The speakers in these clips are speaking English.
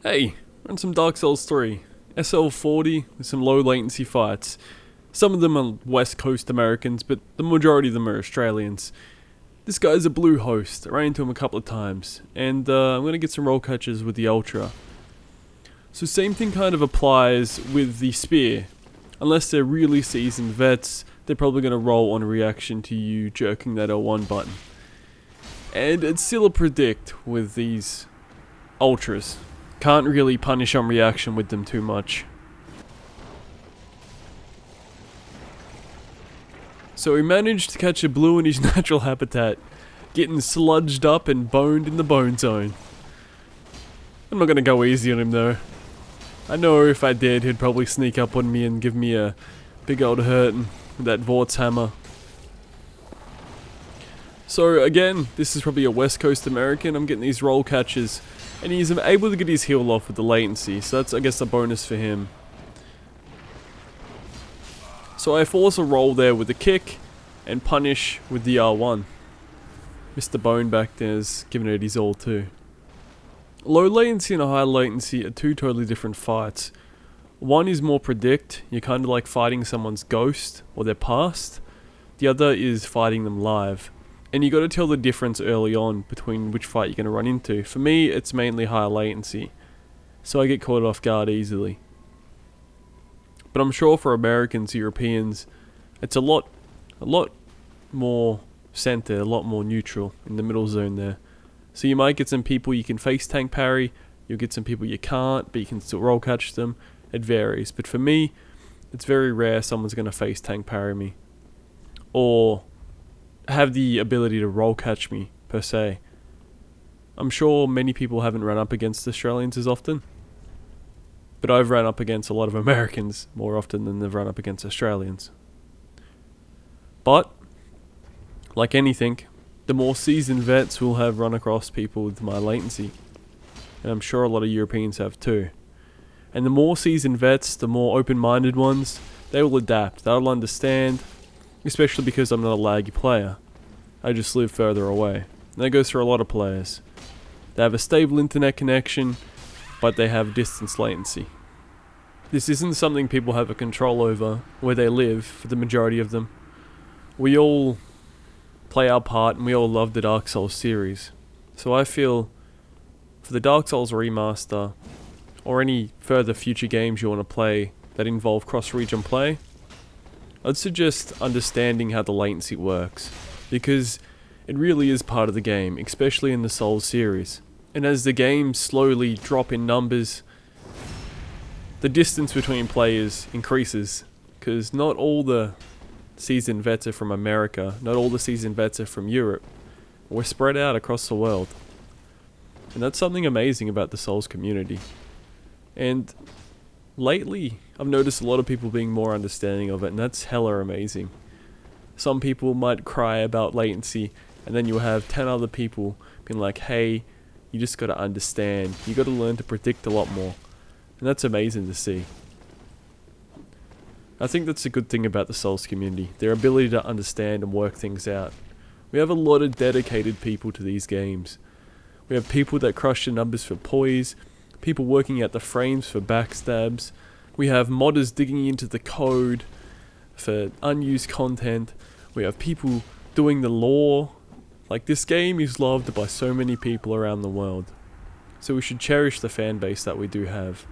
Hey, run some Dark Souls 3. SL40 with some low latency fights. Some of them are West Coast Americans, but the majority of them are Australians. This guy's a blue host. I ran into him a couple of times, and I'm going to get some roll catches with the Ultra. So same thing kind of applies with the Spear. Unless they're really seasoned vets, they're probably going to roll on reaction to you jerking that L1 button. And it's still a predict with these Ultras. Can't really punish on reaction with them too much. So he managed to catch a blue in his natural habitat, getting sludged up and boned in the bone zone. I'm not gonna go easy on him though. I know if I did, he'd probably sneak up on me and give me a big old hurtin' with that Vort's hammer. So again, this is probably a West Coast American. I'm getting these roll catches, and he's able to get his heal off with the latency, so that's I guess a bonus for him. So I force a roll there with the kick, and punish with the R1. Mr. Bone back there's giving it his all too. Low latency and high latency are two totally different fights. One is more predict, you're kind of like fighting someone's ghost or their past. The other is fighting them live. And you got to tell the difference early on between which fight you're going to run into. For me, it's mainly high latency, so I get caught off guard easily. But I'm sure for Americans, Europeans, it's a lot more centered, a lot more neutral in the middle zone there. So you might get some people you can face tank parry, you'll get some people you can't, but you can still roll catch them. It varies, but for me, it's very rare someone's going to face tank parry me, or have the ability to roll catch me, per se. I'm sure many people haven't run up against Australians as often, but I've run up against a lot of Americans more often than they've run up against Australians. But, like anything, the more seasoned vets will have run across people with my latency, and I'm sure a lot of Europeans have too. And the more seasoned vets, the more open-minded ones, they will adapt, they'll understand, especially because I'm not a laggy player. I just live further away. And that goes for a lot of players. They have a stable internet connection, but they have distance latency. This isn't something people have a control over where they live, for the majority of them. We all play our part and we all love the Dark Souls series. So I feel for the Dark Souls remaster, or any further future games you want to play that involve cross-region play, I'd suggest understanding how the latency works, because it really is part of the game, especially in the Souls series. And as the games slowly drop in numbers, the distance between players increases, because not all the seasoned vets are from America, not all the seasoned vets are from Europe. We're spread out across the world. And that's something amazing about the Souls community. And lately, I've noticed a lot of people being more understanding of it, and that's hella amazing. Some people might cry about latency, and then you'll have 10 other people being like, hey, you just gotta understand, you gotta learn to predict a lot more. And that's amazing to see. I think that's a good thing about the Souls community, their ability to understand and work things out. We have a lot of dedicated people to these games. We have people that crush the numbers for poise, people working out the frames for backstabs. We have modders digging into the code for unused content. We have people doing the lore. Like, this game is loved by so many people around the world. So we should cherish the fan base that we do have.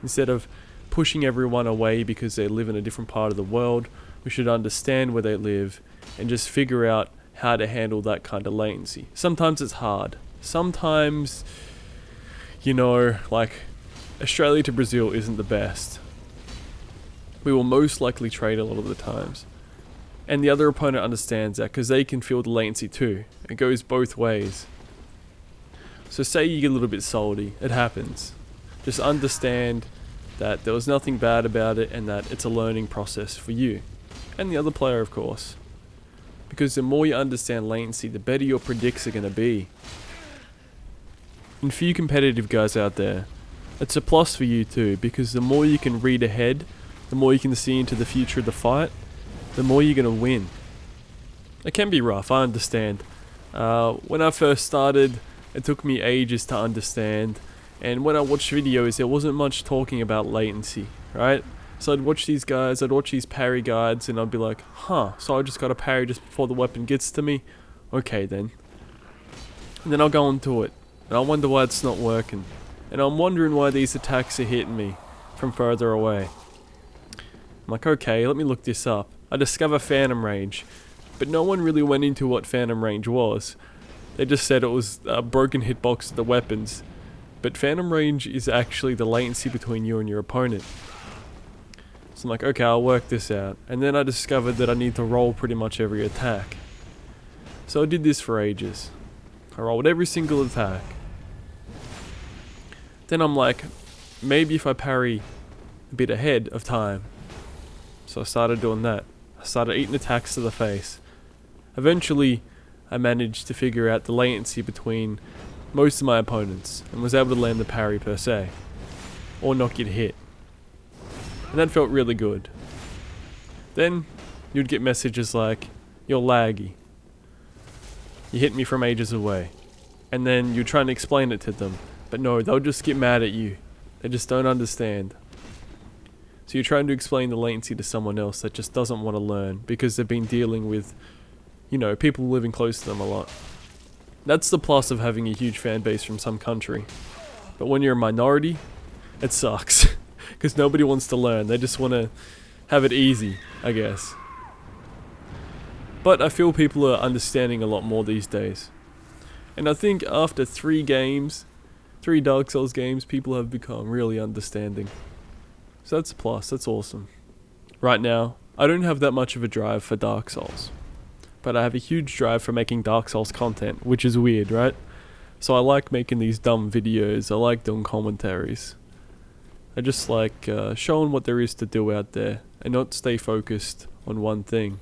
Instead of pushing everyone away because they live in a different part of the world, we should understand where they live and just figure out how to handle that kind of latency. Sometimes it's hard. Sometimes, like, Australia to Brazil isn't the best. We will most likely trade a lot of the times. And the other opponent understands that, because they can feel the latency too. It goes both ways. So say you get a little bit salty, it happens. Just understand that there was nothing bad about it, and that it's a learning process for you. And the other player, of course. Because the more you understand latency, the better your predicts are going to be. And for you competitive guys out there, it's a plus for you too, because the more you can read ahead, the more you can see into the future of the fight, the more you're going to win. It can be rough, I understand. When I first started, it took me ages to understand, And when I watched videos, there wasn't much talking about latency, right? So I'd watch these guys, I'd watch these parry guides, and I'd be like, huh, so I just got to parry just before the weapon gets to me? Okay then. And then I'll go into it, and I wonder why it's not working. And I'm wondering why these attacks are hitting me from further away. I'm like, okay, let me look this up. I discover Phantom Range, but no one really went into what Phantom Range was. They just said it was a broken hitbox of the weapons. But Phantom Range is actually the latency between you and your opponent. So I'm like, okay, I'll work this out. And then I discovered that I need to roll pretty much every attack. So I did this for ages. I rolled every single attack. Then I'm like, maybe if I parry a bit ahead of time. So I started doing that. I started eating attacks to the face. Eventually, I managed to figure out the latency between most of my opponents and was able to land the parry per se, or not get hit. And that felt really good. Then, you'd get messages like, you're laggy. You hit me from ages away. And then you're trying to explain it to them, but no, they'll just get mad at you. They just don't understand. So you're trying to explain the latency to someone else that just doesn't want to learn because they've been dealing with, you know, people living close to them a lot. That's the plus of having a huge fan base from some country. But when you're a minority, it sucks. Because nobody wants to learn. They just want to have it easy, I guess. But I feel people are understanding a lot more these days. And I think after 3 Dark Souls games, people have become really understanding. So that's a plus, that's awesome. Right now, I don't have that much of a drive for Dark Souls. But I have a huge drive for making Dark Souls content, which is weird, right? So I like making these dumb videos, I like doing commentaries. I just like showing what there is to do out there, and not stay focused on one thing.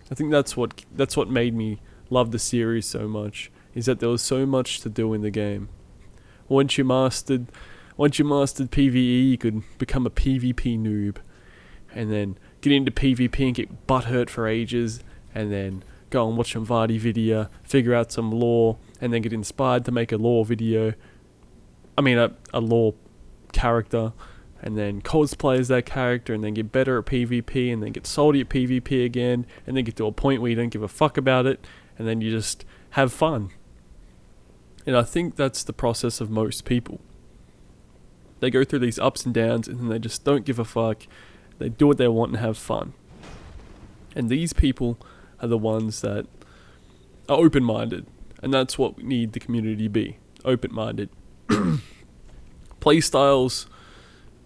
I think that's what made me love the series so much, is that there was so much to do in the game. Once you mastered PvE, you could become a PvP noob, and then get into PvP and get butthurt for ages, and then go and watch some Vardy video, figure out some lore, and then get inspired to make a lore video. I mean, a lore character, and then cosplay as that character, and then get better at PvP, and then get salty at PvP again, and then get to a point where you don't give a fuck about it, and then you just have fun. And I think that's the process of most people. They go through these ups and downs, and then they just don't give a fuck. They do what they want and have fun. And these people are the ones that are open-minded, and that's what we need the community to be, open-minded. Playstyles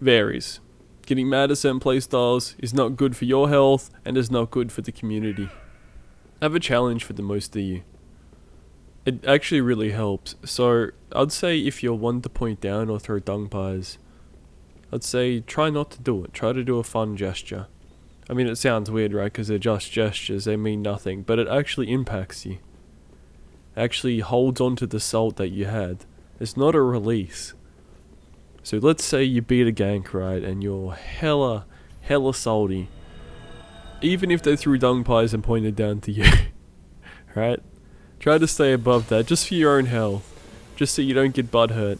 varies. Getting mad at certain playstyles is not good for your health and is not good for the community. I have a challenge for the most of you. It actually really helps. So I'd say if you're one to point down or throw dung pies, I'd say try not to do it. Try to do a fun gesture. I mean, it sounds weird, right? Because they're just gestures, they mean nothing, but it actually impacts you. It actually holds on to the salt that you had. It's not a release. So let's say you beat a gank, right, and you're hella salty. Even if they threw dung pies and pointed down to you, right? Try to stay above that, just for your own health. Just so you don't get butthurt.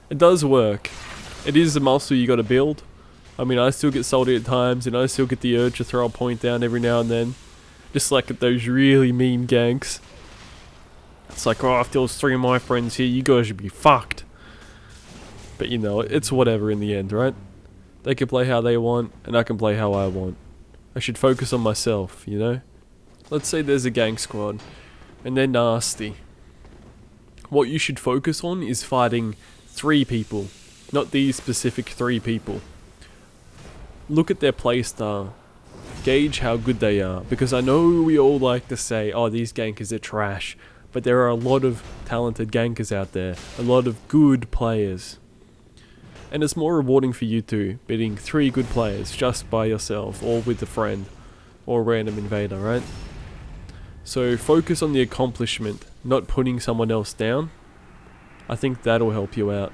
It does work. It is a muscle you gotta build. I mean, I still get salty at times, and I still get the urge to throw a point down every now and then. Just like at those really mean ganks. It's like, oh, if there was 3 of my friends here, you guys should be fucked. But you know, it's whatever in the end, right? They can play how they want, and I can play how I want. I should focus on myself, you know? Let's say there's a gang squad, and they're nasty. What you should focus on is fighting 3 people, not these specific 3 people. Look at their playstyle. Gauge how good they are, because I know we all like to say, oh, these gankers are trash, but there are a lot of talented gankers out there, a lot of good players. And it's more rewarding for you two, beating 3 good players just by yourself, or with a friend, or a random invader, right? So focus on the accomplishment, not putting someone else down. I think that'll help you out.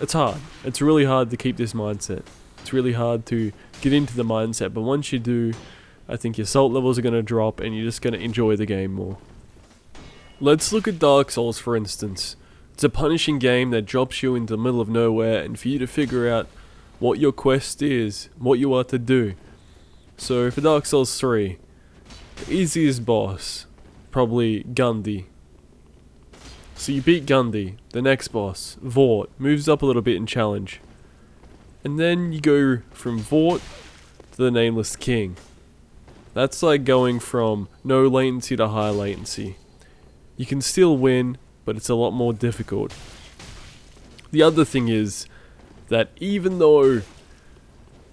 It's hard. It's really hard to keep this mindset. It's really hard to get into the mindset, but once you do, I think your salt levels are going to drop and you're just going to enjoy the game more. Let's look at Dark Souls for instance. It's a punishing game that drops you into the middle of nowhere and for you to figure out what your quest is, what you are to do. So for Dark Souls 3, the easiest boss, probably Gundy. So you beat Gundy, the next boss, Vort, moves up a little bit in challenge. And then you go from Vort to the Nameless King. That's like going from no latency to high latency. You can still win, but it's a lot more difficult. The other thing is that even though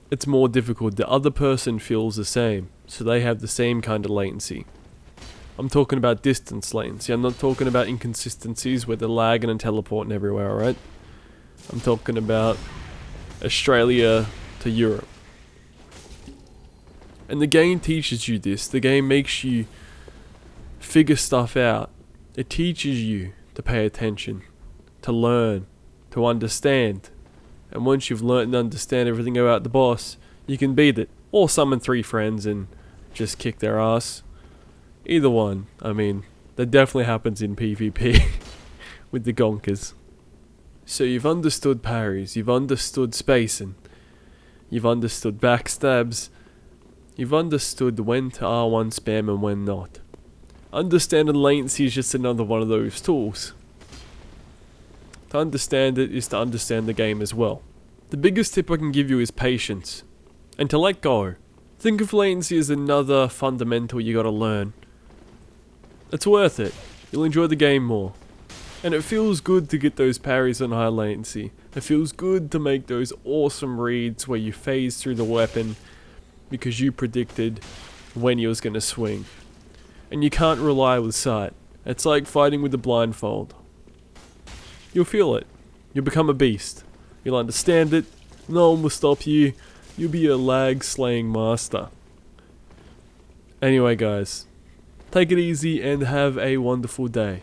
it's more difficult, the other person feels the same, so they have the same kind of latency. I'm talking about distance latency. I'm not talking about inconsistencies where they're lagging and teleporting everywhere, alright? I'm talking about Australia to Europe. And the game teaches you this. The game makes you figure stuff out. It teaches you to pay attention, to learn, to understand. And once you've learned and understand everything about the boss, you can beat it. Or summon 3 friends and just kick their ass. Either one. I mean, that definitely happens in PvP with the gonkers. So you've understood parries, you've understood spacing, you've understood backstabs, you've understood when to R1 spam and when not. Understanding latency is just another one of those tools. To understand it is to understand the game as well. The biggest tip I can give you is patience, and to let go. Think of latency as another fundamental you gotta learn. It's worth it. You'll enjoy the game more. And it feels good to get those parries on high latency. It feels good to make those awesome reads where you phase through the weapon because you predicted when he was gonna swing. And you can't rely with sight. It's like fighting with a blindfold. You'll feel it. You'll become a beast. You'll understand it. No one will stop you. You'll be a lag slaying master. Anyway guys, take it easy and have a wonderful day.